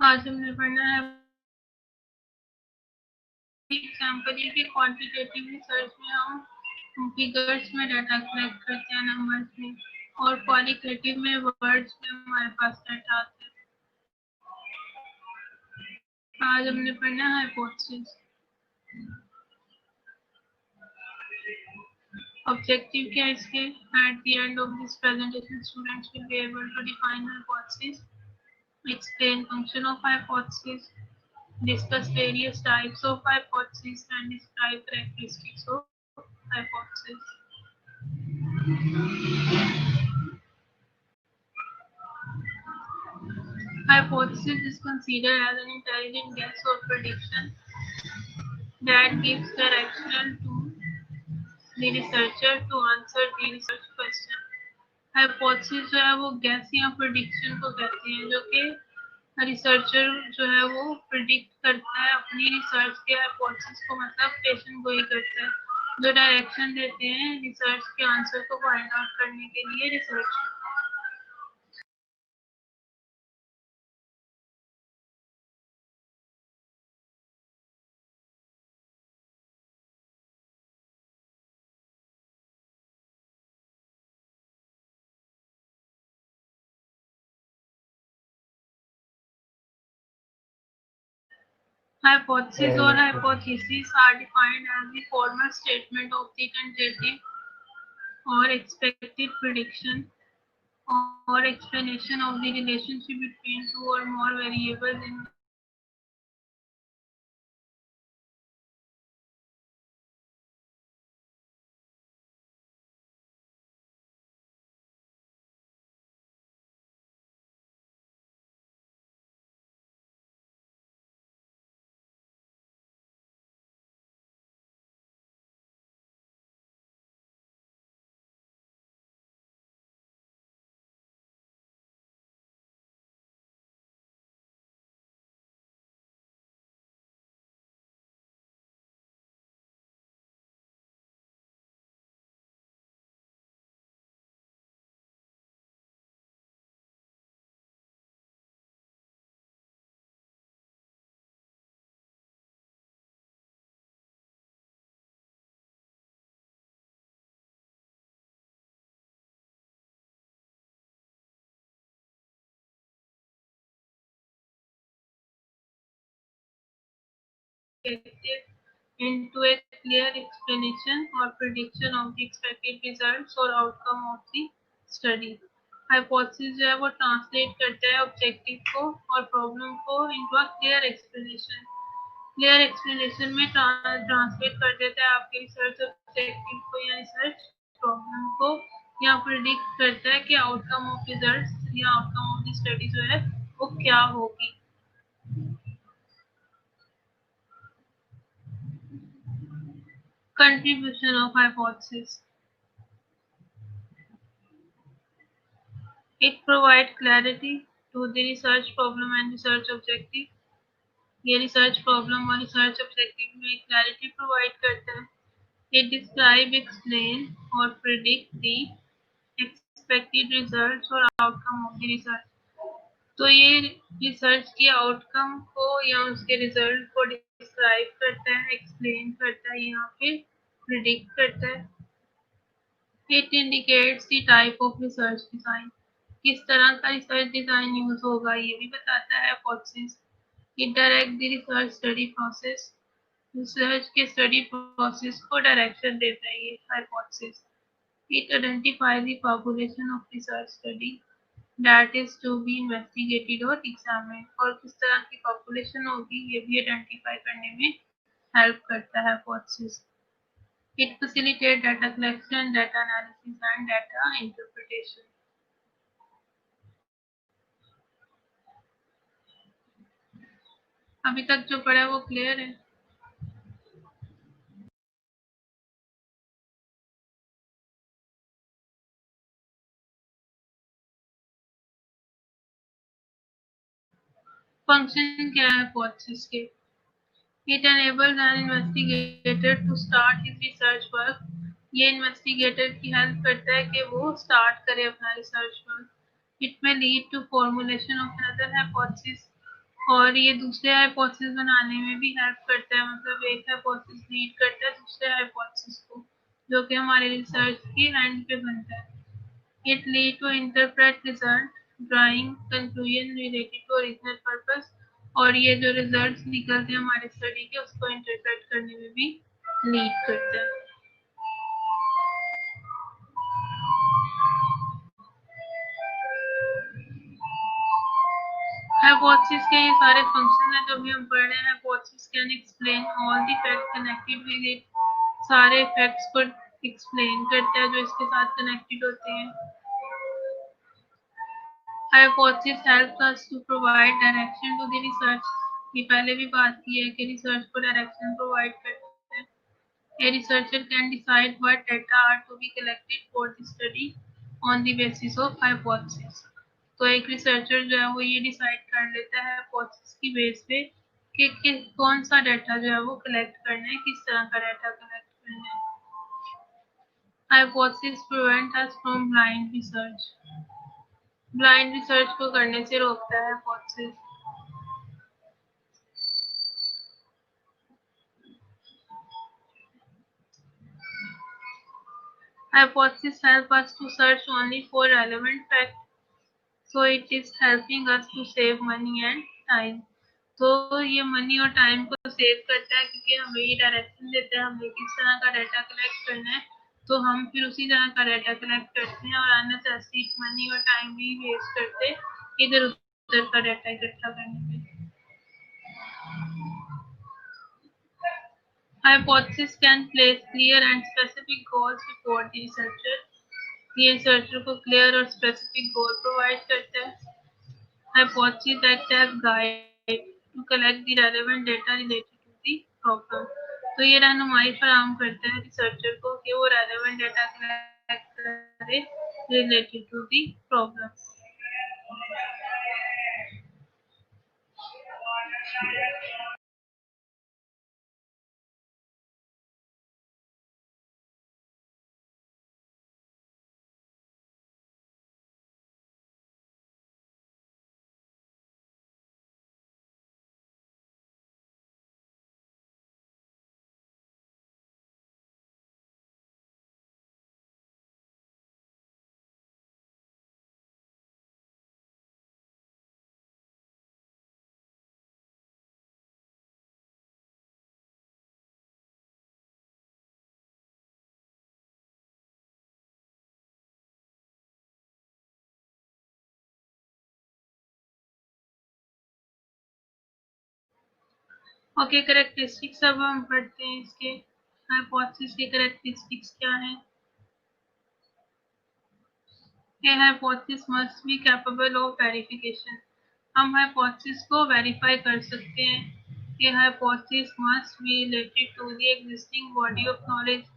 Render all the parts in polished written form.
आज हमने पढ़ना है एग्जाम्पल। ये कि क्वांटिटेटिव रिसर्च में हम फिगर्स में डाटा कलेक्ट करते हैं, नंबर्स में, और क्वालिटेटिव में वर्ड्स में हमारे पास डाटा आते हैं। आज हमने पढ़ना है हाइपोथेसिस। ऑब्जेक्टिव क्या है इसके? At the end of this presentation students will be able to define hypothesis, explain function of hypothesis, discuss various types of hypothesis, and describe characteristics of hypothesis. Hypothesis is considered as an intelligent guess or prediction that gives direction to the researcher to answer the research question. Hypothesis जो है वो guess या prediction को कहते हैं, जो कि researcher जो है वो प्रिडिक्ट करता है अपनी रिसर्च के हाइपोथेसिस को, मतलब पेशेंट को ही करता है, जो डायरेक्शन देते हैं रिसर्च के आंसर को फाइंड आउट करने के लिए research. Hypothesis or hypothesis are defined as the formal statement of the tentative or expected prediction or explanation of the relationship between two or more variables in into a clear explanation or prediction of the expected results or outcome of the study. Hypothesis जो है वो translate करता है objective को और problem को into a clear explanation. Clear explanation में translate कर देता है आपके रिसर्च ऑब्जेक्टिव को या रिसर्च प्रॉब्लम को, या प्रिडिक्ट करता है कि आउटकम ऑफ रिजल्ट्स या आउटकम ऑफ द स्टडी जो है वो क्या होगी। Contribution of hypothesis. It provides clarity to the research problem and research objective. ये research problem और research objective में clarity provide करता है. It describe, explain और predict the expected results और outcome of the research. तो ये रिसर्च के आउटकम को या उसके रिजल्ट को डिस्क्राइब करता है, एक्सप्लेन करता है, यहाँ पे प्रिडिक्ट करता है। It indicates the type of research design. किस तरह का रिसर्च डिजाइन यूज होगा ये भी बताता है hypothesis. It direct the research study process. Research के स्टडी प्रोसेस को डायरेक्शन देता है ये hypothesis. It identifies the population of research study that is to be investigated or examined. और किस तरह की पॉपुलेशन होगी ये भी आइडेंटिफाई करने में हेल्प करता है hypothesis. It facilitates data collection, data analysis and data interpretation. अभी तक जो पढ़ा है वो क्लियर है? फंक्शन क्या है हाइपोथेसिस के? It enables an investigator to start his research work. ये इन्वेस्टिगेटर की हेल्प करता है कि वो स्टार्ट करे अपना research work. It may lead to formulation of another hypothesis और ये दूसरे हाइपोथेसिस बनाने में भी हेल्प करता है, मतलब एक हाइपोथेसिस लीड करता है दूसरे हाइपोथेसिस को, जो कि हमारे रिसर्च की एंड पे बनता है। It lead to interpret result, drawing conclusion related to original purpose, और ये जो रिजल्ट्स निकलते हैं हमारे स्टडी के उसको इंटरप्रेट करने में भी लीड करता है। हाइपोथेसिस के ये सारे फंक्शन है जो भी हम पढ़ रहे हैं। Hypothesis can explain all the fact connected with it, सारे फैक्ट्स को एक्सप्लेन करता है जो इसके साथ कनेक्टेड होते हैं। Hypothesis help us to provide direction to the research, ये पहले भी बात की है कि रिसर्च को डायरेक्शन प्रोवाइड करता है। A researcher can decide what data are to be collected for the study on the basis of hypothesis. तो एक रिसर्चर जो है वो ये डिसाइड कर लेता है हाइपोथेसिस की बेस पे कि कौन सा डाटा जो है वो कलेक्ट करना है, किस तरह का डाटा कलेक्ट करना है। Hypothesis prevent us from blind research, blind research को करने से रोकता है hypothesis. Hypothesis help us to search only for relevant facts, so it is helping us to save money and time. तो ये मनी और टाइम को सेव करता है क्योंकि हमें ये डायरेक्शन देता है हमें किस तरह का डाटा कलेक्ट करना है, तो हम फिर उसी तरह का डाटा कलेक्ट करते हैं और अननेसेसरी मनी और टाइम भी वेस्ट करते इधर उधर का डाटा इकट्ठा करने में। Hypothesis can place clear and specific goals before the researcher, ये रिसर्चर को क्लियर और स्पेसिफिक गोल प्रोवाइड करता है। Hypothesis act as guide to collect the relevant data related to the problem, तो ये रहनुमाई फराहम करता है रिसर्चर को कि वो रेलेवेंट डाटा कलेक्ट करे related to the problem. Okay, characteristics अब हम पढ़ते हैं इसके। हाइपोथेसिस के करेक्टरिस्टिक्स क्या है? A hypothesis must be capable of verification, हम हाइपोथेसिस को वेरीफाई कर सकते हैं। A hypothesis must be related to the existing body of knowledge,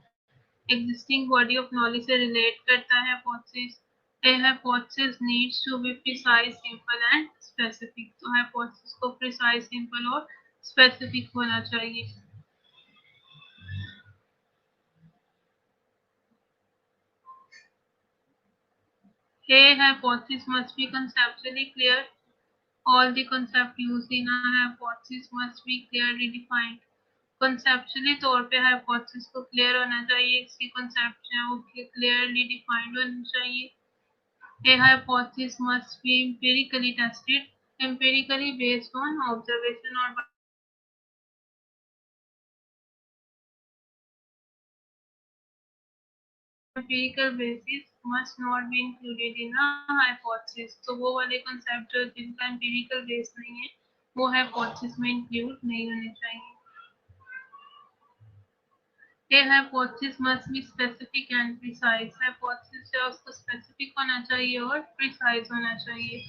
existing body of knowledge से relate करता है hypothesis। A hypothesis needs to be precise, simple and specific, तो hypothesis को precise, simple और specific होना चाहिए। A hypothesis must be conceptually clear, all the concept used in a hypothesis must be clearly defined, conceptually तौर पे hypothesis को clear होना चाहिए, इसकी कंसेप्ट है वो क्लियरली डिफाइंड होनी चाहिए। ए hypothesis must be empirically tested, empirically based on observation और empirical basis must not be included in a hypothesis, तो वो वाले कंसेप्ट जिनका एम्पिरिकल बेस नहीं है वो हाइपोथेसिस में इंक्लूड नहीं होने चाहिए। A hypothesis must be specific and precise, hypothesis है उसको specific होना चाहिए और precise होना चाहिए।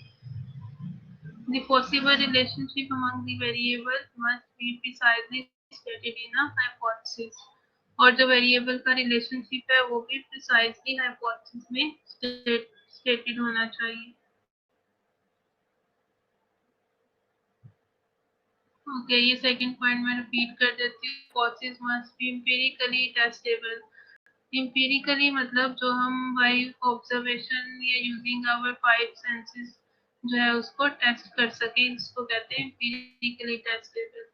The possible relationship among the variables must be precisely stated in a hypothesis, और जो वेरिएबल का रिलेशनशिप है वो भी प्रिसाइजली हाइपोथेसिस में स्टेटेड होना चाहिए। ओके, ये सेकंड पॉइंट मैं रिपीट कर देती हूँ। Hypothesis must be empirically testable, empirically मतलब जो हम बाय ऑब्जर्वेशन या यूजिंग आवर फाइव सेंसेस जो है उसको टेस्ट कर सके, जिसको कहते हैं एम्पिरिकली टेस्टेबल।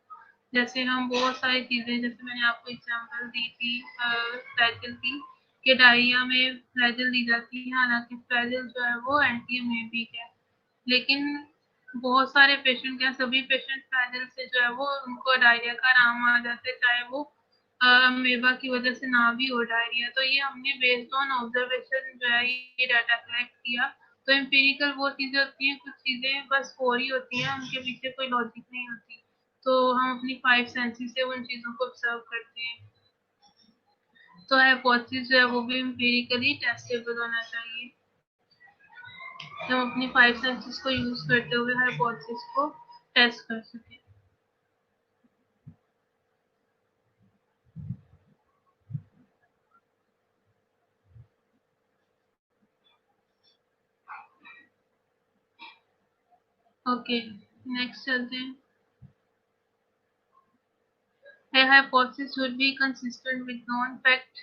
जैसे हम बहुत सारी चीज़ें, जैसे मैंने आपको एग्जांपल दी थी फ्लैजेल की, कि डायरिया में फ्लैजेल दी जाती है, हालांकि फ्लैजेल जो है वो एंटी अमेबिक है, लेकिन बहुत सारे पेशेंट, क्या सभी पेशेंट फ्लैजेल से जो है वो उनको डायरिया का आराम आ जाता है, चाहे वो अमेबा की वजह से ना भी हो डायरिया। तो ये हमने बेस्ड ऑन ऑब्जर्वेशन जो है ये डाटा कलेक्ट किया। तो एम्पिरिकल वो चीज़ें होती हैं, कुछ चीज़ें बस हो रही होती हैं, उनके पीछे कोई लॉजिक नहीं होती, तो हम अपनी 5 सेंसेस से उन चीज़ों को ऑब्जर्व करते हैं। तो हाइपोथेसिस जो है वो भी एम्पिरिकली टेस्टेबल होना चाहिए। हम अपनी 5 सेंसेस को यूज़ करते हुए हाइपोथेसिस को टेस्ट कर सकें। ओके, नेक्स्ट चलते हैं। A hypothesis should be consistent with known fact।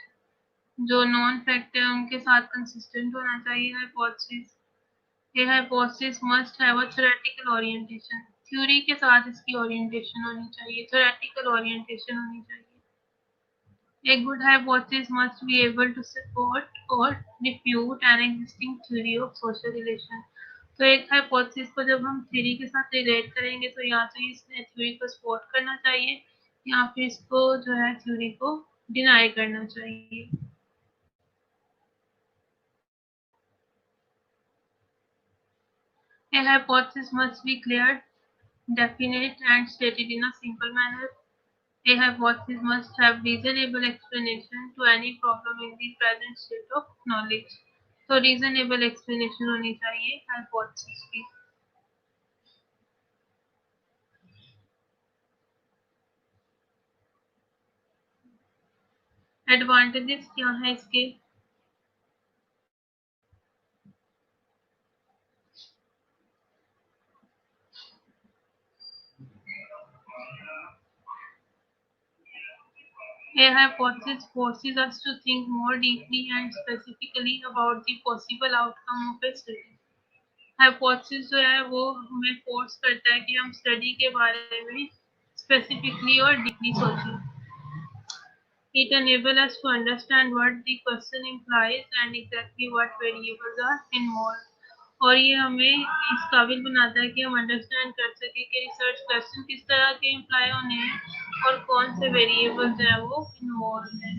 जो नॉन फैक्ट है उनके साथ कंसिस्टेंट होना चाहिए हाइपोथेसिस। ये hypothesis must have a theoretical orientation. Theory के साथ इसकी ओरिएंटेशन होनी चाहिए, थ्योरेटिकल ओरिएंटेशन होनी चाहिए। A good hypothesis must be able to support or refute an existing theory of social relation। तो एक हाइपोथेसिस को जब हम थ्योरी के साथ रिलेट करेंगे तो या तो इसने थ्योरी को सपोर्ट करना चाहिए या फिर इसको जो है थ्योरी को डिनाई करना चाहिए। A hypothesis must be clear, definite, and stated in a simple manner। A hypothesis must have reasonable explanation to any problem in the present state of knowledge। तो reasonable explanation होनी चाहिए hypothesis की। Advantages क्या है इसके? A hypothesis forces us to think more deeply and specifically about the possible outcome of a study। Hypothesis जो है वो हमें फोर्स करता है कि हम स्टडी के बारे में स्पेसिफिकली और डीपली सोचें। It enables us to understand what the question implies and exactly what variables are involved। और ये हमें इस काबिल बनाता है कि हम अंडरस्टैंड कर सकें कि रिसर्च क्वेश्चन किस तरह के इम्प्लाई होने हैं और कौन से वेरिएबल जो है वो इन्वॉल्व हैं।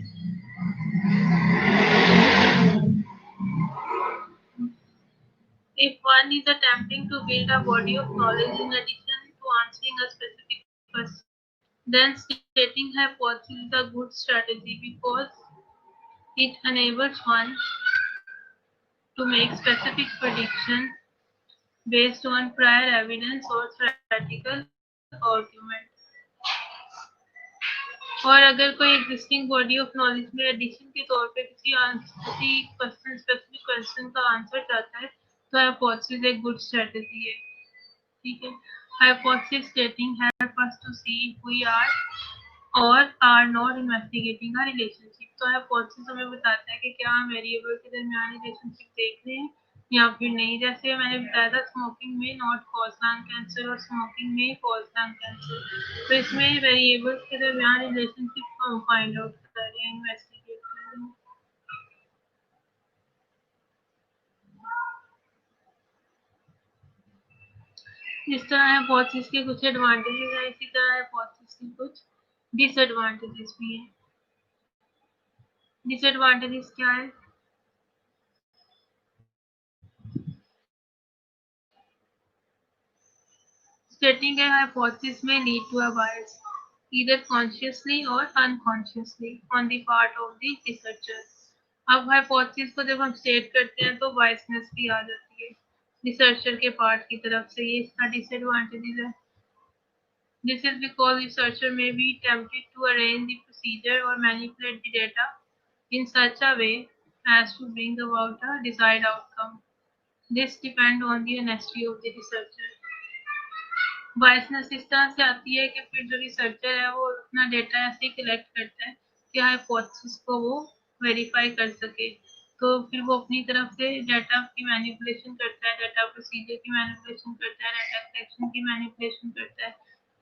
If one is attempting to build a body of knowledge in addition to answering a specific question, then stating hypothesis is a good strategy because it enables one to make specific prediction based on prior evidence or theoretical argument। और अगर कोई existing body of knowledge में addition के तौर पे किसी question specific question का answer चाहता है तो हाइपोथेसिस एक गुड स्ट्रेटजी है। ठीक है, hypothesis stating help us to see if we are or are not investigating a relationship. तो हाइपोथेसिस हमें बताता है कि क्या हम वेरिएबल के दरमियान रिलेशनशिप देख रहे हैं या फिर नहीं। जैसे मैंने बताया था स्मोकिंग में नॉट कॉज लंग कैंसर और स्मोकिंग में कॉज लंग कैंसर। तो इसमें वेरिएबल्स के दरमियान रिलेशनशिप को हम फाइंड आउट कर रहे हैं, इन्वेस्टिगेट कर रहे हैं। इस तरह हाइपोथेसिस के कुछ एडवांटेजेस हैं, इसी तरह हाइपोथेसिस के कुछ डिसएडवांटेजेस भी हैं। डिसएडवांटेजेस क्या है? Stating a hypothesis may lead to a bias, either consciously or unconsciously, on the part of the researcher। अब हाइपोथेसिस को जब हम स्टेट करते हैं तो बायसनेस भी आ जाती है रिसर्चर के पार्ट की तरफ से, ये इसका डिसएडवांटेज है। This is because researcher may be tempted to arrange the procedure or manipulate the data in such a way as to bring about a desired outcome। This depends on the honesty of the researcher। Biasness इस तरह से आती है कि फिर जो researcher है वो अपना डेटा ऐसे कलेक्ट करता है कि हाइपोथेसिस को वो वेरीफाई कर सके। तो फिर वो अपनी तरफ से डाटा की मैनिपुलेशन करता है, डाटा प्रोसीजर की मैनिपुलेशन करता है, डाटा कलेक्शन की मैनिपुलेशन करता है।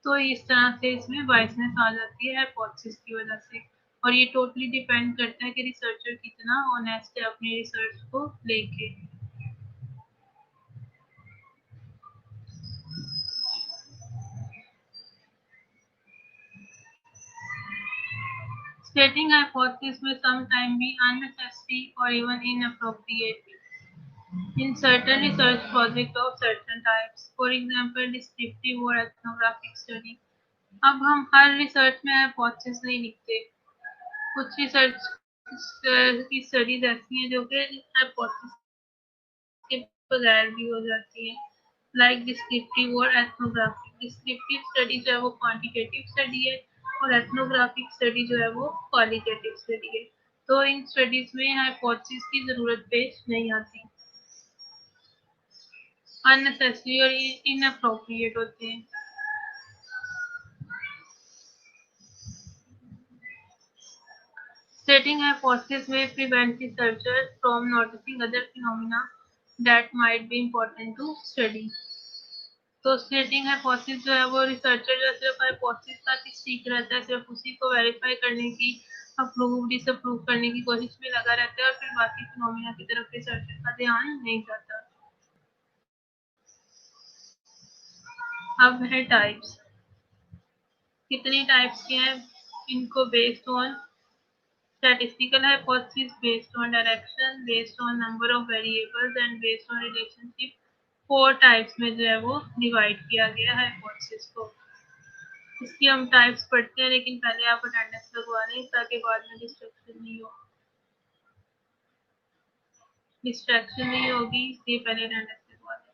तो इस तरह से इसमें बायसनेस आ जाती है हाइपोथेसिस की वजह से। और ये टोटली डिपेंड करता है कि रिसर्चर कितना ऑनेस्ट है अपनी रिसर्च को लेके। Stating hypothesis may sometimes be unnecessary or even inappropriate in certain research projects of certain types. For example, descriptive or ethnographic study. अब हम हर रिसर्च में हाइपोथेसिस नहीं लिखते। कुछ रिसर्च की स्टडीज ऐसी हैं जो कि हाइपोथेसिस के बगैर भी हो जाती है, लाइक डिस्क्रिप्टिव और एथनोग्राफिक। डिस्क्रिप्टिव स्टडी जो है वो क्वांटिटेटिव स्टडी है और एथनोग्राफिक स्टडी जो है वो क्वालिटेटिव स्टडी है। तो इन स्टडीज में हाइपोथेसिस की जरूरत पेश नहीं आती, अननेसेसरी और इनअप्रोप्रिएट होते हैं। Stating hypothesis may prevent researchers from noticing other phenomena that might be important to study. तो स्टेटिंग हाइपोथेसिस जो है वो रिसर्चर जो सिर्फ हाइपोथेसिस का सीख रहता है, सिर्फ उसी को वेरीफाई करने की, अप्रूव डिसअप्रूव करने की कोशिश में लगा रहता है और फिर बाकी फिनोमिना की तरफ रिसर्चर का ध्यान नहीं जाता। अब है टाइप्स। कितनी टाइप्स के हैं इनको? Based on statistical hypothesis, based on direction, based on number of variables and based on relationship। 4 types में जो है वो डिवाइड किया गया है हाइपोथेसिस को। इसकी हम टाइप्स पढ़ते हैं, लेकिन पहले आप अटेंडेंस लगवा लें ताकि बाद में डिस्ट्रैक्शन नहीं हो। डिस्ट्रैक्शन नहीं होगी इसलिए पहले अटेंडेंस लगवा लें।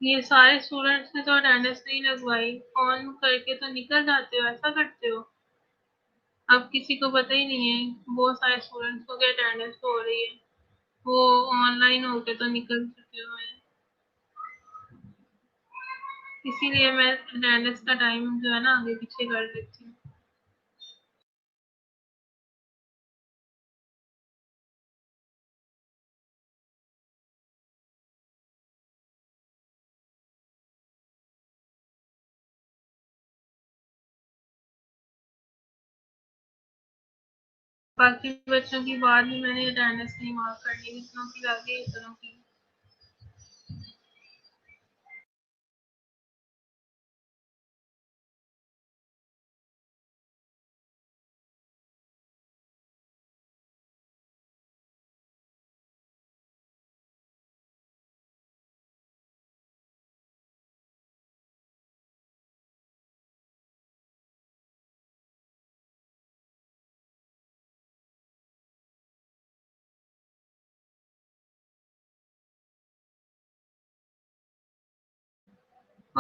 ये सारे स्टूडेंट्स ने तो अटेंडेंस नहीं लगवाई, ऑन करके तो निकल जाते हो, ऐसा करते हो। अब किसी को पता ही नहीं है, बहुत सारे स्टूडेंट्स को क्या अटेंडेंस हो रही है, वो ऑनलाइन होके तो निकल चुके हुए हैं। इसीलिए मैं अटेंडेंस का टाइम जो है ना आगे पीछे कर देती हूँ। बाकी बच्चों की बाद में मैंने अटेंडेंस नहीं मार्क करनी, इतनों की आगे इतनों की।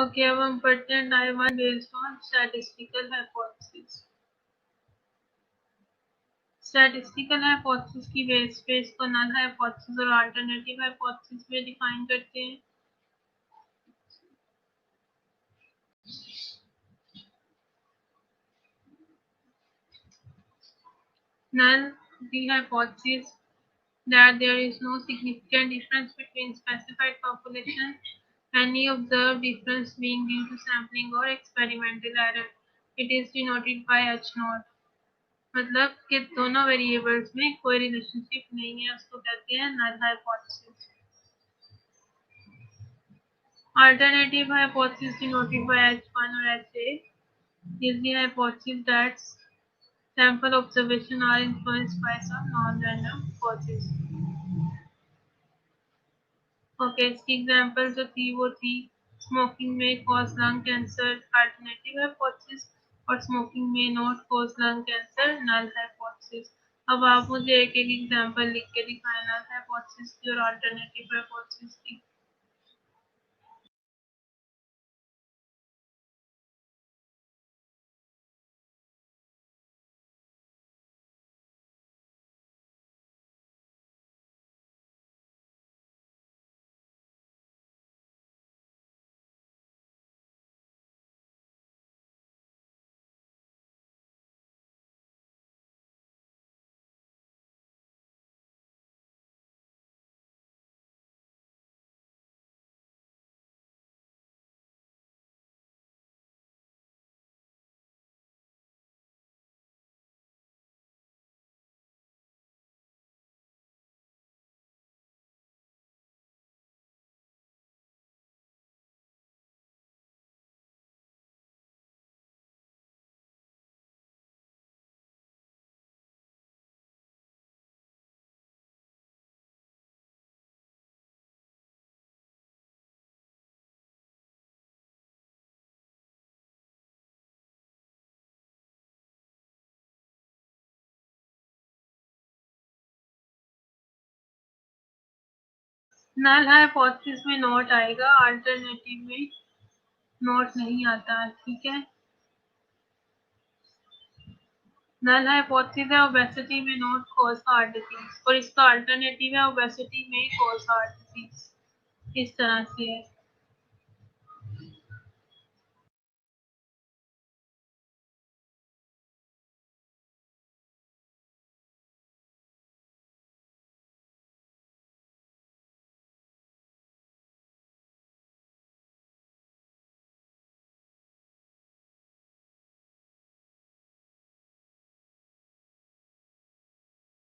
ओके, अब हम पढ़ते हैं type 1 based on statistical hypothesis. Statistical hypothesis की बेस पे इसको नल हाइपोथेसिस और अल्टरनेटिव हाइपोथेसिस में डिफाइन करते हैं। Null the hypothesis that there is no significant difference between specified population, any observed difference being due to sampling or experimental error. It is denoted by H naught. मतलब कि दोनों variables में कोई relationship नहीं है, उसको कहते हैं null hypothesis. Alternative hypothesis denoted by H1 or HA is the hypothesis that sample observation are influenced by some non-random causes. Okay, इसकी एग्जांपल जो थी वो थी स्मोकिंग में cause lung cancer alternative hypothesis और स्मोकिंग में not cause lung cancer null hypothesis. अब आप मुझे एक एक एग्जांपल लिख के दिखाएं नल हाइपोथेसिस की और अल्टरनेटिव हाइपोथेसिस की। नल हाइपोथेसिस में नॉट आएगा, अल्टरनेटिव में नॉट नहीं आता। ठीक है, नल हाइपोथेसिस है ओबेसिटी में नॉट कॉज हार्ट डिजीज और इसका अल्टरनेटिव है ओबेसिटी में कॉज हार्ट डिजीज। इस तरह से है।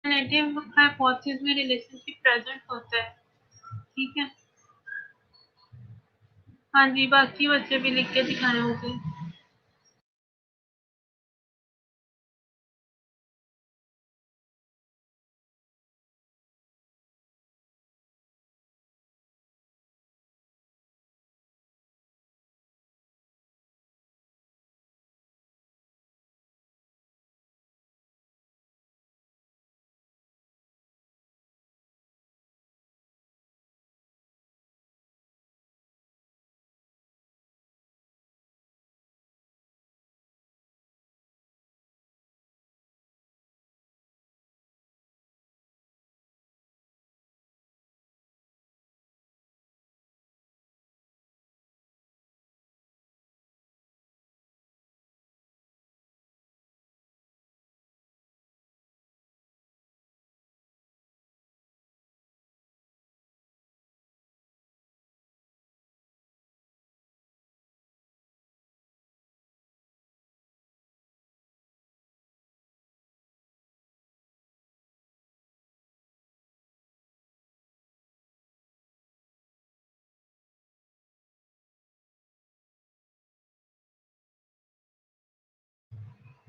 अल्टरनेटिव हाइपोथेसिस में रिलेशनशिप प्रेजेंट होता है। ठीक है, हाँ जी, बाकी बच्चे भी लिख के दिखाएं मुझे।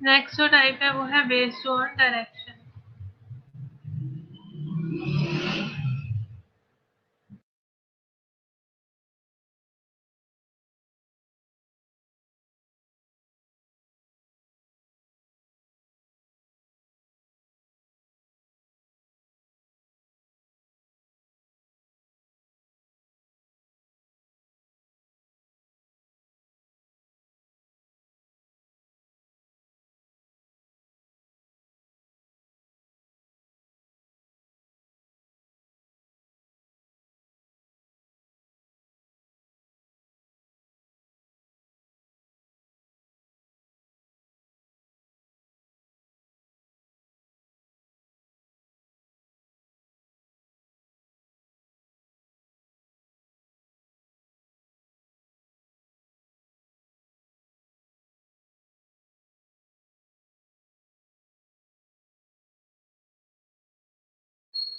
नेक्स्ट जो टाइप है वो है based on direction.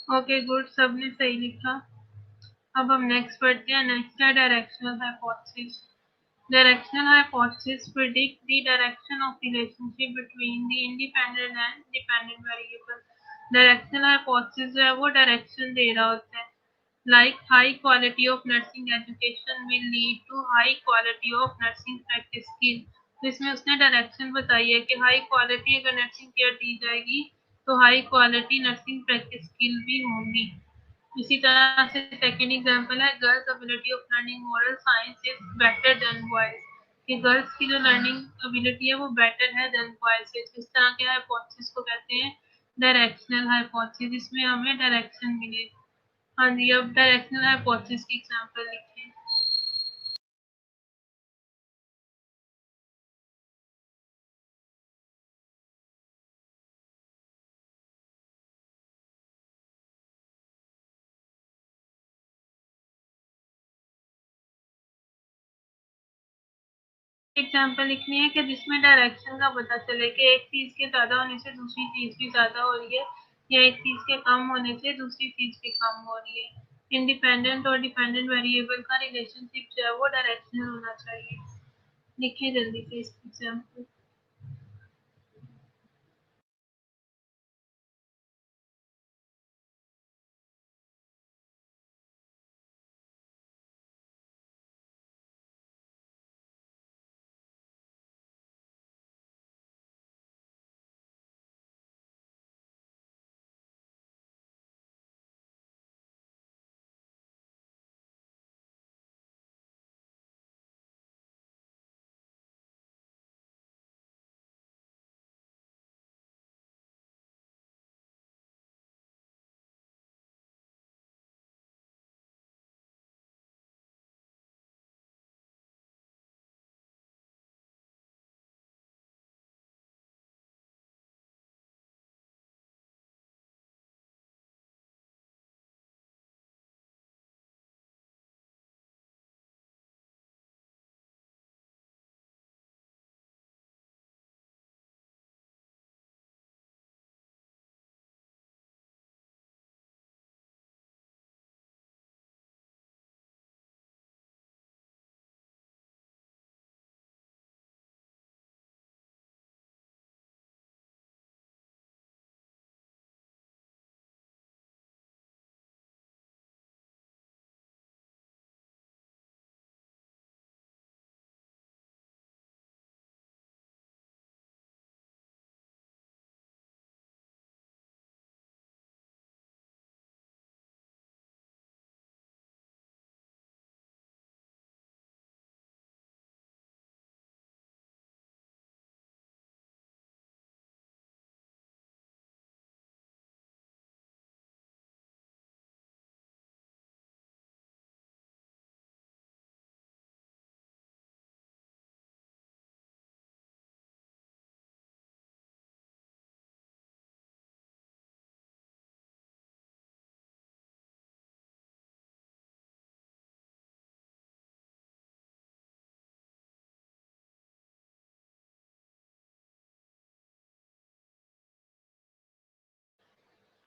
Okay good, सबने सही लिखा। अब हम नेक्स्ट पढ़ते हैं। नेक्स्ट है directional hypothesis. Directional hypothesis predict the direction of relationship between the independent and dependent variable. Directional hypothesis जो है वो डायरेक्शन दे रहा होता है। Like high quality of nursing education will lead to high quality of nursing practice skill. तो इसमें उसने direction बताई है कि हाई क्वालिटी अगर नर्सिंग केयर दी जाएगी तो high quality nursing practice skill भी होंगी। इसी तरह से सेकेंड एग्जांपल है girls ability of learning moral science is better than boys, कि गर्ल्स की जो लर्निंग एबिलिटी है वो बेटर है देन बॉयज से। इस तरह के हाइपोथेसिस को कहते हैं डायरेक्शनल हाइपोथेसिस, जिसमें हमें डायरेक्शन मिले। हाँ जी, अब डायरेक्शनल हाइपोथेसिस की एग्जांपल लिखिए। एग्जाम्पल लिखनी है कि जिसमें डायरेक्शन का पता चले कि एक चीज के ज्यादा होने से दूसरी चीज भी ज्यादा हो रही है, या एक चीज के कम होने से दूसरी चीज भी कम हो रही है। इंडिपेंडेंट और डिपेंडेंट वेरिएबल का रिलेशनशिप जो है वो डायरेक्शनल होना चाहिए। लिखिए जल्दी से इसकी एग्जाम्पल।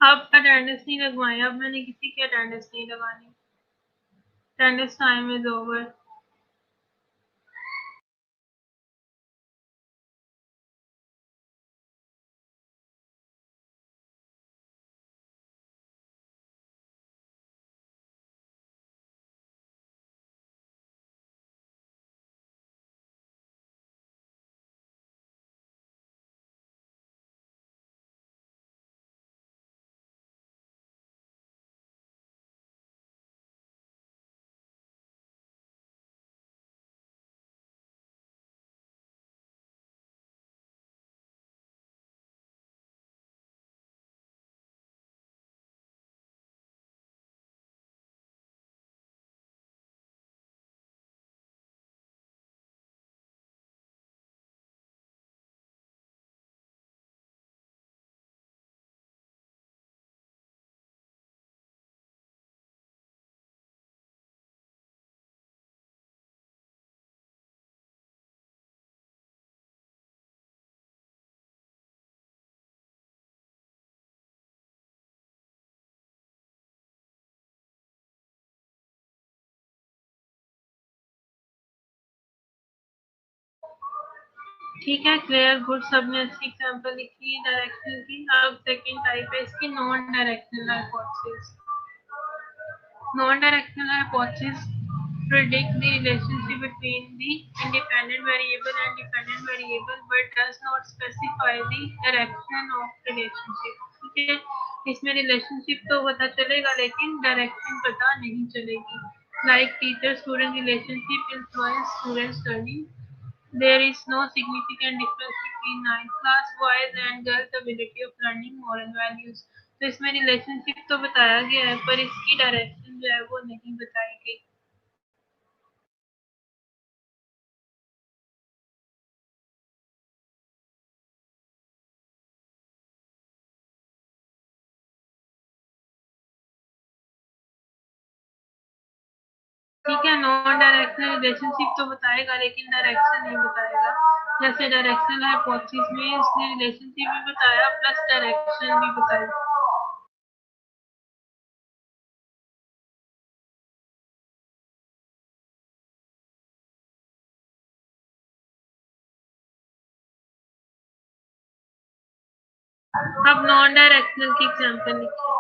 आप अटेंडेंस नहीं लगवाएं, अब मैंने किसी की अटेंडेंस नहीं लगानी। Attendance time is over. ठीक है, क्लियर, गुड, सबने अच्छी एग्जांपल लिखी है डायरेक्शनल की। अब सेकंड टाइप है इसकी, non directional hypothesis. Non-directional hypothesis predict the relationship between the independent variable and dependent variable but does not specify the direction of relationship. ठीक है, इसमें रिलेशनशिप तो पता चलेगा लेकिन डायरेक्शन पता नहीं चलेगी. Like teacher student relationship influence students learning. There is no significant difference between ninth class boys and girls ability of learning moral values. तो इसमें रिलेशनशिप तो बताया गया है पर इसकी डायरेक्शन जो है वो नहीं बताई गई. ठीक है, नॉन डायरेक्शनल रिलेशनशिप तो बताएगा लेकिन डायरेक्शन नहीं बताएगा. जैसे डायरेक्शनल हाइपोथेसिस में उसने रिलेशनशिप भी बताया प्लस डायरेक्शन भी बताई. अब नॉन डायरेक्शनल की एग्जांपल लिखिए.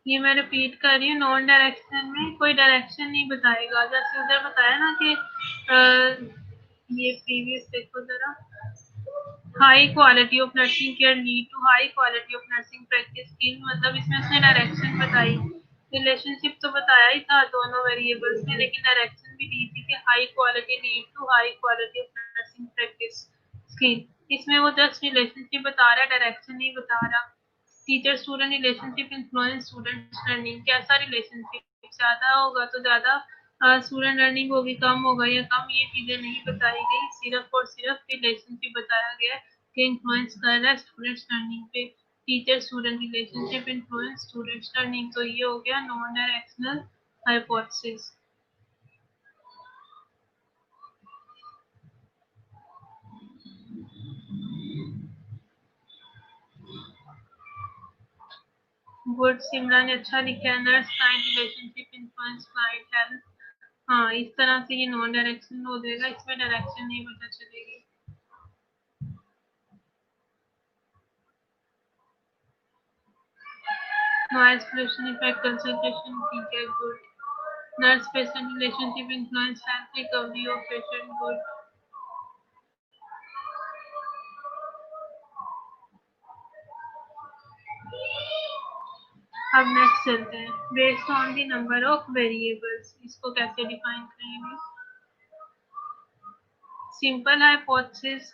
ये मैं रिपीट कर रही हूँ, नॉन डायरेक्शन में कोई डायरेक्शन नहीं बताएगा. जैसे उधर बताया ना कि ये प्रीवियस देखो जरा. High quality of nursing care lead to high quality of nursing practice skill. मतलब इसमें उसने डायरेक्शन बताई. रिलेशनशिप तो बताया ही था दोनों वेरिएबल्स में लेकिन डायरेक्शन भी दी थी कि high quality lead to high quality of nursing practice skill. इसमें वो जस्ट रिलेशनशिप बता रहा है, डायरेक्शन नहीं बता रहा. Teacher student relationship influence student learning. कैसा रिलेशनशिप, ज्यादा होगा तो ज्यादा स्टूडेंट लर्निंग होगी, कम होगा या कम, ये चीजें नहीं बताई गई. सिर्फ और सिर्फ रिलेशनशिप बताया गया कि इन्फ्लुएंस कर रहा है स्टूडेंट्स लर्निंग पे. Teacher student relationship influence students learning. तो ये हो गया नॉन डायरेक्शनल हाइपोथेसिस. गुड, सिमरन ने अच्छा लिखा है. Nurse client relationship influence client health. हाँ, इस तरह से ये नॉन डायरेक्शनल हो जाएगा, इसमें डायरेक्शन नहीं पता चलेगी. Noise pollution affect concentration, ठीक है, good. Nurse patient relationship influence health recovery of patient, good. अब नेक्स्ट चलते हैं. Based on the number of variables, इसको कैसे डिफाइन करेंगे. Simple hypothesis,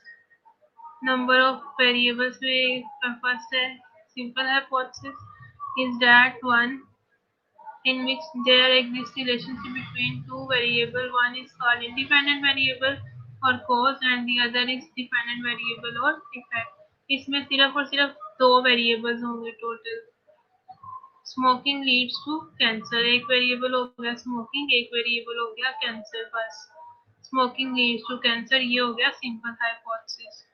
number of variables में फर्स्ट है. Simple hypothesis is that one in which there exists relationship between two variable. One is called independent variable or cause and the other is dependent variable or effect. इसमें सिर्फ और सिर्फ दो variables होंगे total. Smoking leads to cancer, एक variable हो गया smoking, एक वेरिएबल हो गया कैंसर. बस स्मोकिंग लीड्स टू कैंसर, ये हो गया सिंपल हाइपोथेसिस.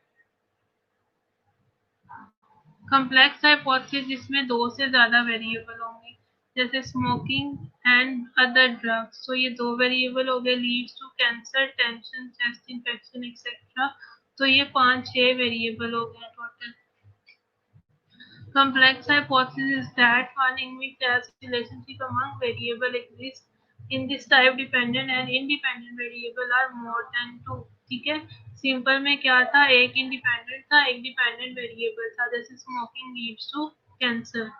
कॉम्प्लेक्स हाइपोथेसिस जिसमें दो से ज्यादा वेरिएबल होंगे, जैसे स्मोकिंग एंड अदर ड्रग्स. तो ये दो वेरिएबल हो गए, leads to cancer, tension, chest infection etcetera. तो ये 5-6 वेरिएबल हो गए total. Complex hypothesis is that one in which there's relationship among variable exists. In this type, dependent and independent variable are more than two. ठीक है, simple में क्या था, एक इंडिपेंडेंट था एक डिपेंडेंट वेरिएबल था, जैसे स्मोकिंग लीड्स टू कैंसर.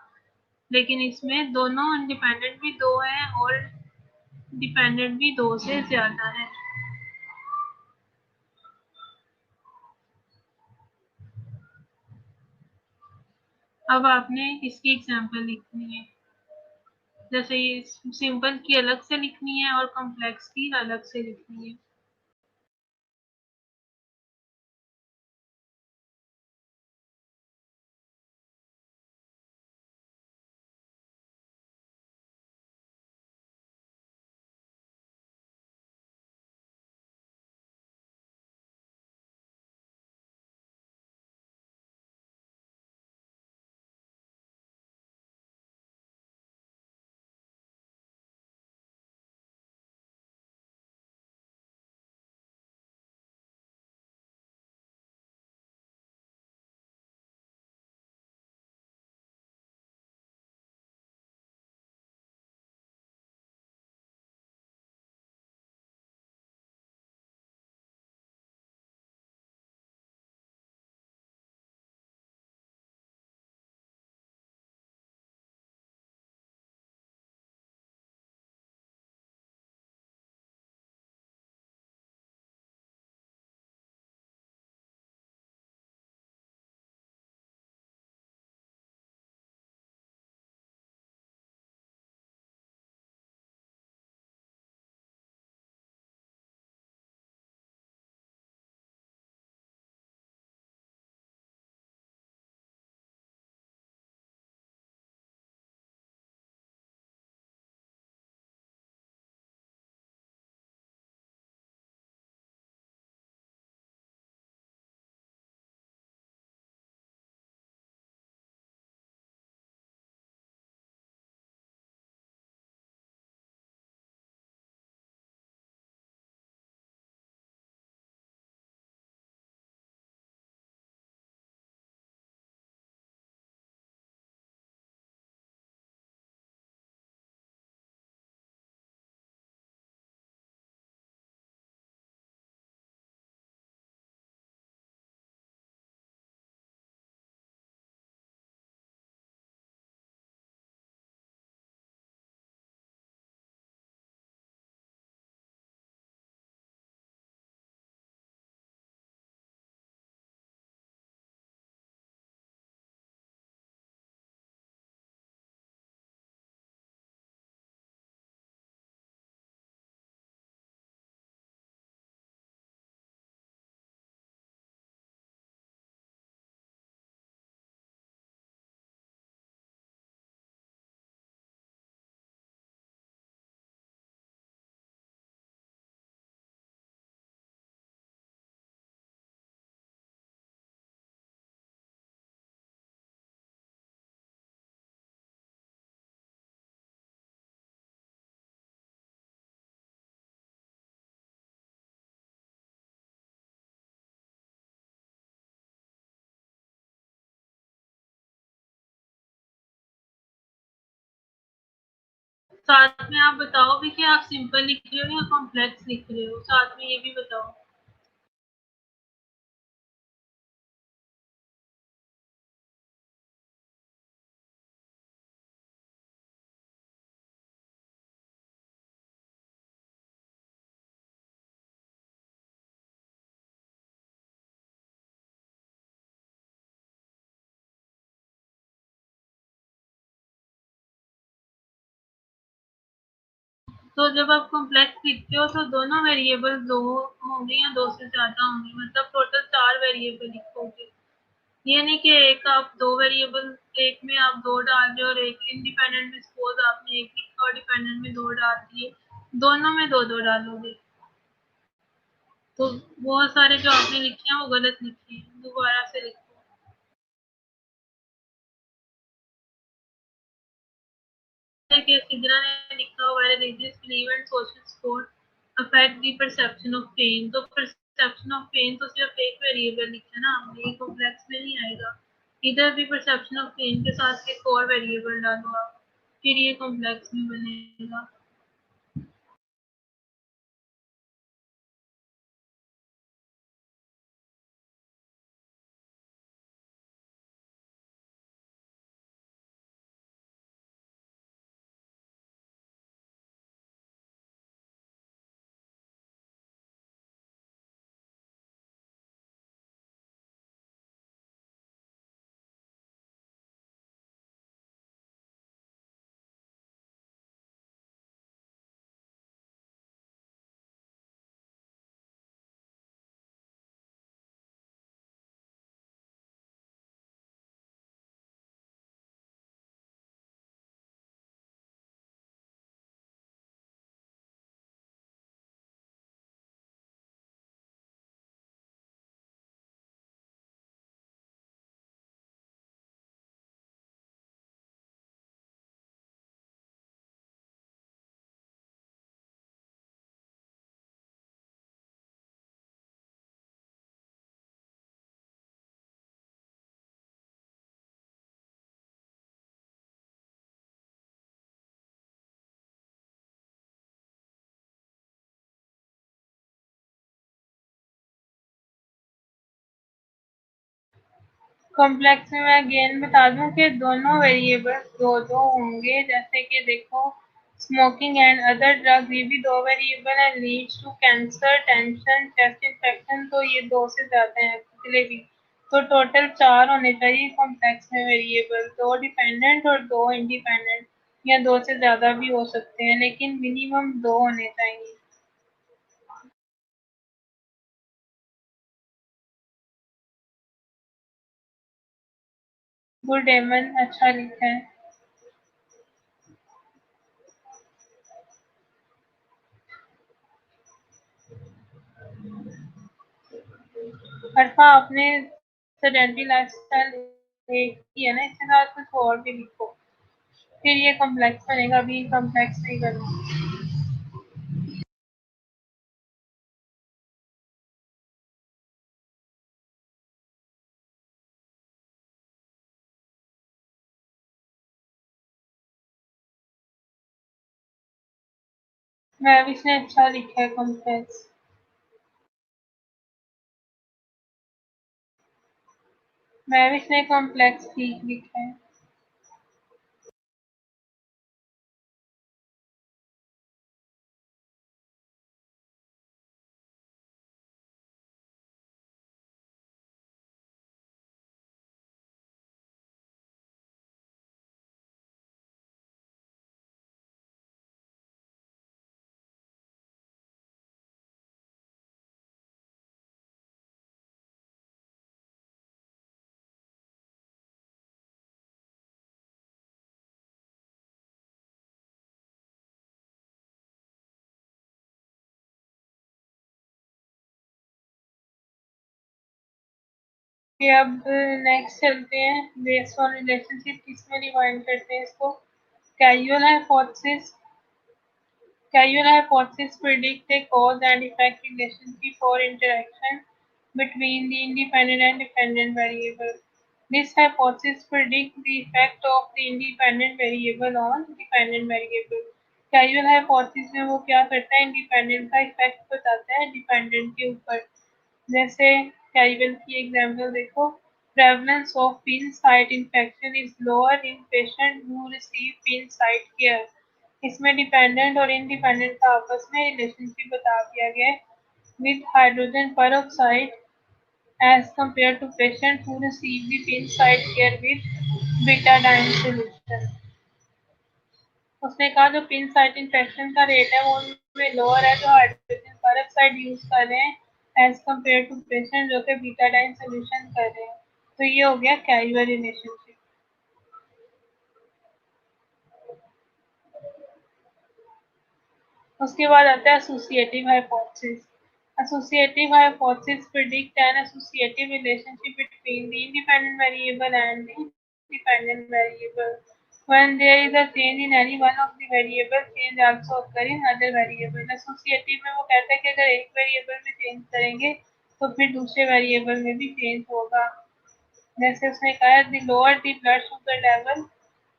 लेकिन इसमें दोनों इंडिपेंडेंट भी दो हैं और डिपेंडेंट भी 2 से ज़्यादा है। अब आपने इसकी एग्जांपल लिखनी है। जैसे ये सिंपल की अलग से लिखनी है और कॉम्प्लेक्स की अलग से लिखनी है। साथ में आप बताओ भी कि आप सिंपल लिख रहे हो या कॉम्प्लेक्स लिख रहे हो, साथ में ये भी बताओ। तो जब आप कॉम्प्लेक्स लिखते हो तो दोनों वेरिएबल 2 होंगे या 2 से ज़्यादा होंगे, मतलब टोटल 4 वेरिएबल लिखोगे। ये नहीं कि एक आप 2 वेरिएबल, एक में आप 2 डाल रहे हो और एक इंडिपेंडेंट में सपोज़ आपने एक लिखा और डिपेंडेंट में 2 डाल दिए, दोनों में 2-2 डालोगे। तो बहुत सारे जो आपने लिखे हैं वो गलत लिखे हैं, दोबारा से लिखो। जैसे सिद्रा ने लिखा हुआ है religious believe and social support affect the perception of pain. तो परसेप्शन ऑफ पेन तो सिर्फ एक वेरिएबल लिखा है ना हमने, ये कॉम्प्लेक्स में नहीं आएगा। इधर भी परसेप्शन ऑफ पेन के साथ एक और वेरिएबल डालो आप, फिर ये कॉम्प्लेक्स में बनेगा। कॉम्प्लेक्स में मैं अगेन बता दूं कि दोनों वेरिएबल्स दो दो होंगे, जैसे कि देखो स्मोकिंग एंड अदर ड्रग्स, ये भी दो वेरिएबल है, leads to cancer, tension, chest infection, तो ये दो से ज्यादा है पिछले भी। तो टोटल चार होने चाहिए कॉम्प्लेक्स में वेरिएबल, दो डिपेंडेंट और दो इंडिपेंडेंट, या दो से ज्यादा भी हो सकते हैं, लेकिन मिनिमम दो होने चाहिए। गुड एमन, अच्छा लिखा है। अरफा, आपने सेडेंटरी लाइफस्टाइल की है ना, इसके साथ कुछ और भी लिखो, फिर ये कॉम्प्लेक्स बनेगा, अभी कॉम्प्लेक्स नहीं करना। महविश ने अच्छा लिखा है कॉम्प्लेक्स। महविश ने कॉम्प्लेक्स ठीक लिखा है। फिर अब नेक्स्ट चलते हैं, बेस्ड ऑन रिलेशनशिप किसमें डिवाइड करते हैं इसको। Casual hypothesis, causal hypothesis predict a cause and effect relationship or interaction between the independent and dependent variable. This hypothesis predicts the effect of the independent variable on dependent variable. Causal hypothesis में वो क्या करता है, independent का effect बताता है dependent के ऊपर। जैसे causal की example देखो, prevalence of pin site infection is lower in patients who receive pin site care. इसमें डिपेंडेंट और इंडिपेंडेंट का आपस में रिलेशनशिप बता दिया गया है। With hydrogen peroxide as compared to patients who receive the pin site care with betadine solution. उसने कहा जो पिन साइट इन्फेक्शन का रेट है वो उनमें लोअर है जो हाइड्रोजन peroxide यूज कर रहे हैं एज कम्पेयर टू पेशेंट जो कि बीटाडाइन सोल्यूशन कर रहे हैं। तो ये हो गया कैजुअल रिलेशनशिप। उसके बाद आता है associative hypothesis. Associative hypothesis predict an associative relationship between the independent variable and the dependent variable. When there is a change in any one of the variables, change also occur in other variable. Associative में वो कहता है कि अगर एक variable में change करेंगे तो फिर दूसरे वेरिएबल में भी चेंज होगा। जैसे उसने कहा the lower the blood sugar level,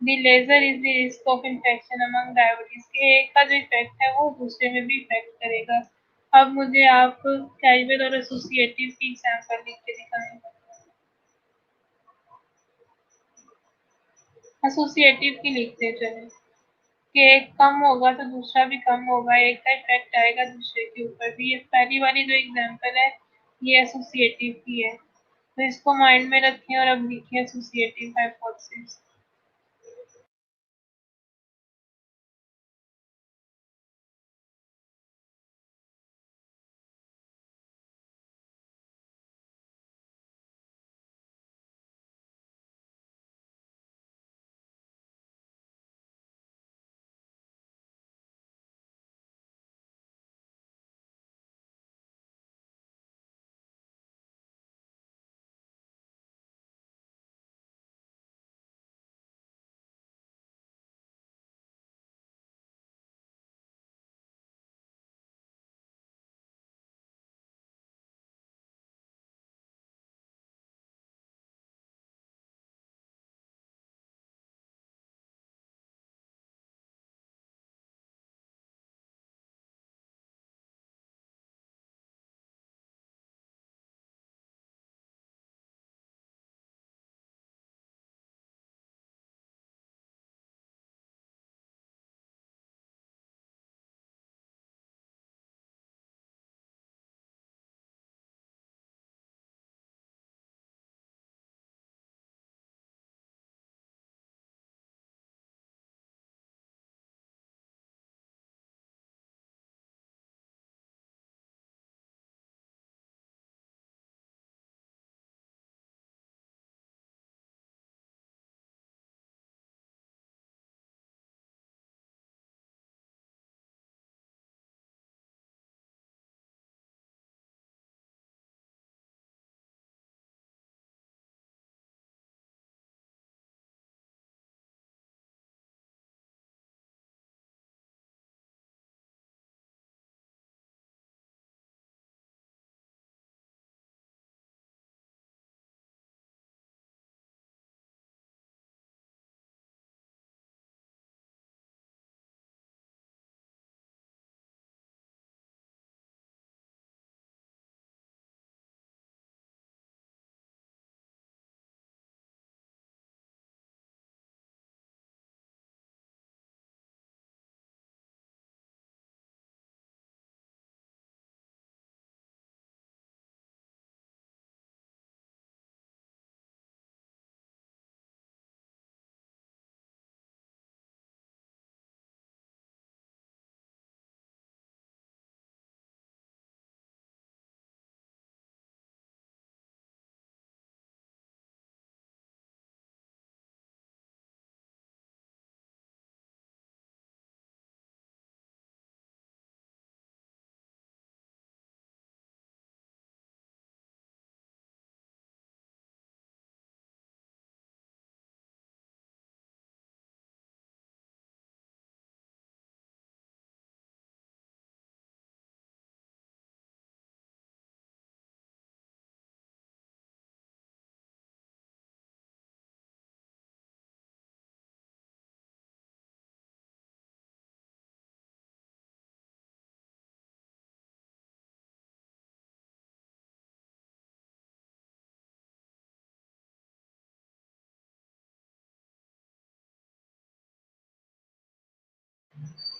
the lesser is the risk of infection among diabetes, के एक का जो इफेक्ट है वो दूसरे में भी इफेक्ट करेगा। अब मुझे आप कैजुअल और एसोसिएटिव की एग्जांपल लिख के दिखाएं। एसोसिएटिव की लिखते चले कि एक कम होगा तो दूसरा भी कम होगा, एक का इफेक्ट आएगा दूसरे के ऊपर भी। ये पहली वाली जो एग्जांपल है ये एसोसिएटिव की है, तो इसको माइंड में रखें और अब लिखें associative hypothesis.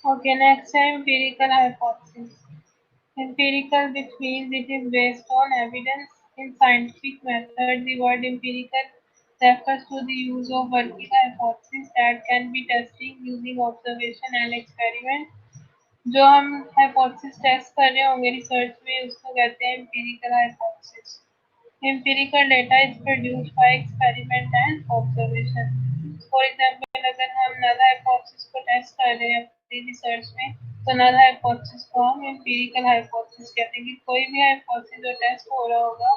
Okay, next empirical hypothesis. Empirical, which means it is based on evidence in scientific method. The word empirical refers to the use of working hypothesis that can be testing using observation and experiment. जो हम hypothesis test कर रहे होंगे research में उसको कहते हैं empirical hypothesis. Empirical data is produced by experiment and observation. For example, अगर हम null hypothesis को टेस्ट कर रहे हैं अपनी रिसर्च में तो null hypothesis को हम empirical hypothesis कहते हैं कि कोई भी hypothesis जो टेस्ट हो रहा होगा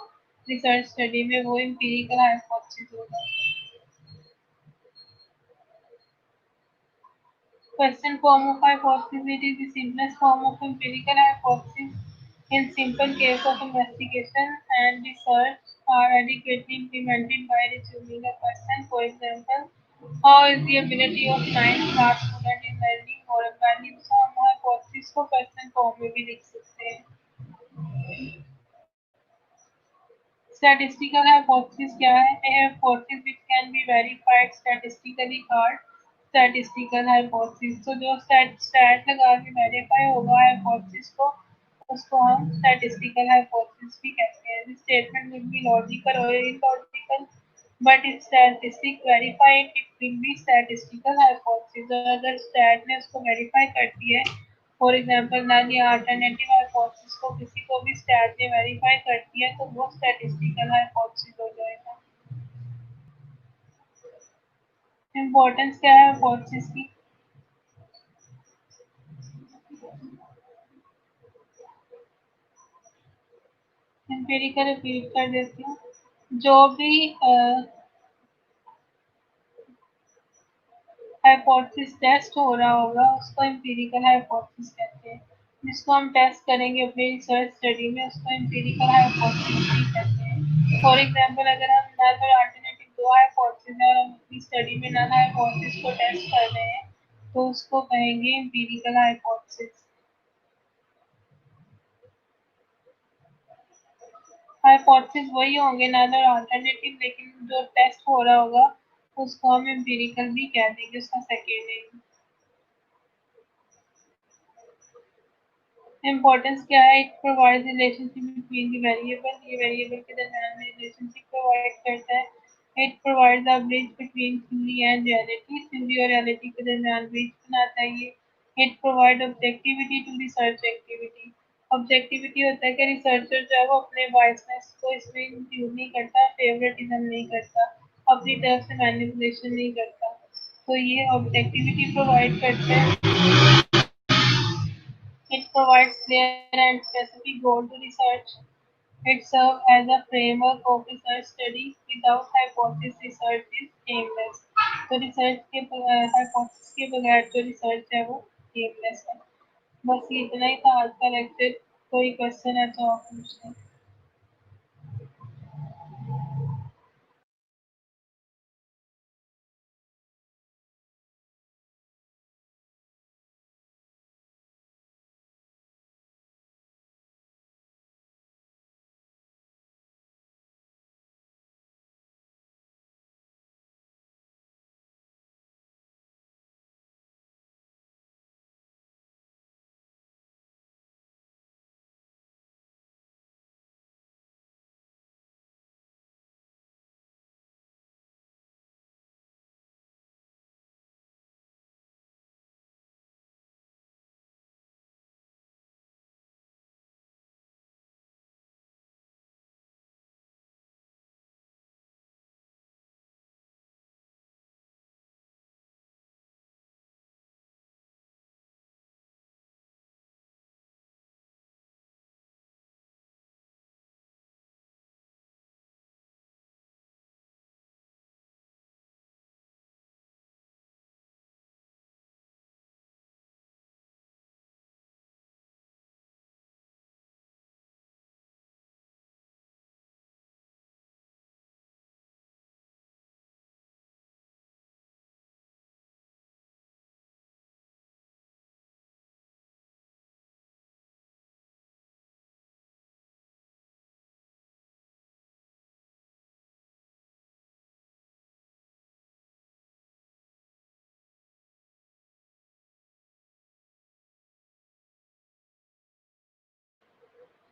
रिसर्च स्टडी में वो empirical hypothesis होगा. Question form of hypothesis. It is the simplest form of empirical hypothesis. In simple case of investigation and research are adequately implemented by resuming a question. For example, how is the ability of ninth class student in learning or value? So हम hypothesis को question form में भी लिख सकते हैं. Statistical hypothesis क्या है? A hypothesis which can be verified statistically called statistical hypothesis. तो जो stat लगा के verify होगा hypothesis को उसको हम statistical hypothesis भी कहते हैं. This statement will be logical or illogical, but if statistic verify it will be statistical hypothesis. और अगर stat ने उसको verify कर दिया है फॉर एग्जाम्पल नल या अल्टरनेटिव हाइपोथेसिस को किसी को भी स्टैट ने वेरीफाई कर दिया तो वो स्टैटिस्टिकल हाइपोथेसिस हो जाएगा. इम्पोर्टेंस क्या है हाइपोथेसिस की? एम्पिरिकल रिपीट कर देती हूँ. जो भी हाइपोथेसिस टेस्ट हो रहा होगा उसको एम्पिरिकल हाइपोथेसिस कहते हैं. जिसको हम टेस्ट करेंगे अपनी रिसर्च स्टडी में उसको एम्पिरिकल हाइपोथेसिस भी कहते हैं. फॉर एग्जांपल अगर हम नल और अल्टरनेटिव दो हाइपोथेसिस है और हम अपनी स्टडी में नल हाइपोथेसिस को टेस्ट कर रहे हैं तो उसको कहेंगे एम्पिरिकल हाइपोथेसिस. हाइपोथेसिस वही होंगे नल और अल्टरनेटिव लेकिन जो टेस्ट हो रहा होगा उसको हम एम्पिरिकल भी कह देंगे उसका सेकेंड नेम. इम्पोर्टेंस क्या है? It provides relationship between the variable. ये वेरिएबल के दरमियान में रिलेशनशिप प्रोवाइड करता है. It provides a bridge between theory and reality. Theory और रियलिटी के दरमियान ब्रिज बनाता है ये. It provide objectivity to research activity. Objectivity होता है कि रिसर्चर जो है वो अपने बायसनेस को इसमें इंक्लूड नहीं करता, फेवरेटिज्म नहीं करता, अपनी तरफ से मैनिपुलेशन नहीं करता. तो ये ऑब्जेक्टिविटी प्रोवाइड करते हैं. It provides clear and specific goal to research. It serves as a framework of research study. Without hypothesis, research is aimless. तो रिसर्च के hypothesis के बगैर जो रिसर्च है वो aimless है. बस ये इतना ही था आज का लेक्चर. कोई क्वेश्चन है तो आप पूछ लें.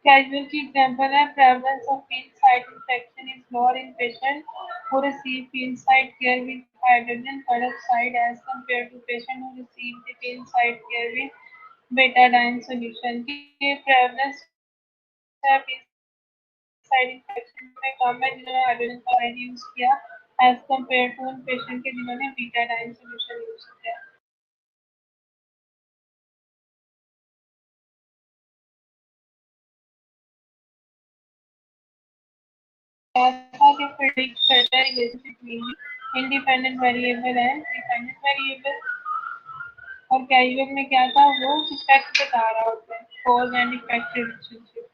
Casual की example है prevalence of field site infection is lower in patients who receive field site care with hydrogen peroxide as compared to patients who receive the field site care with betadine solution. की prevalence है field site infection में कम है जिन्होंने hydrogen peroxide use किया as compared to उन patient के जिन्होंने betadine solution use किया. ऐसा कि predict करता है relationship between independent variable and dependent variable. और कैजुअल में क्या था वो इफेक्ट बता रहा होता है कॉज एंड इफेक्ट रिलेशनशिप.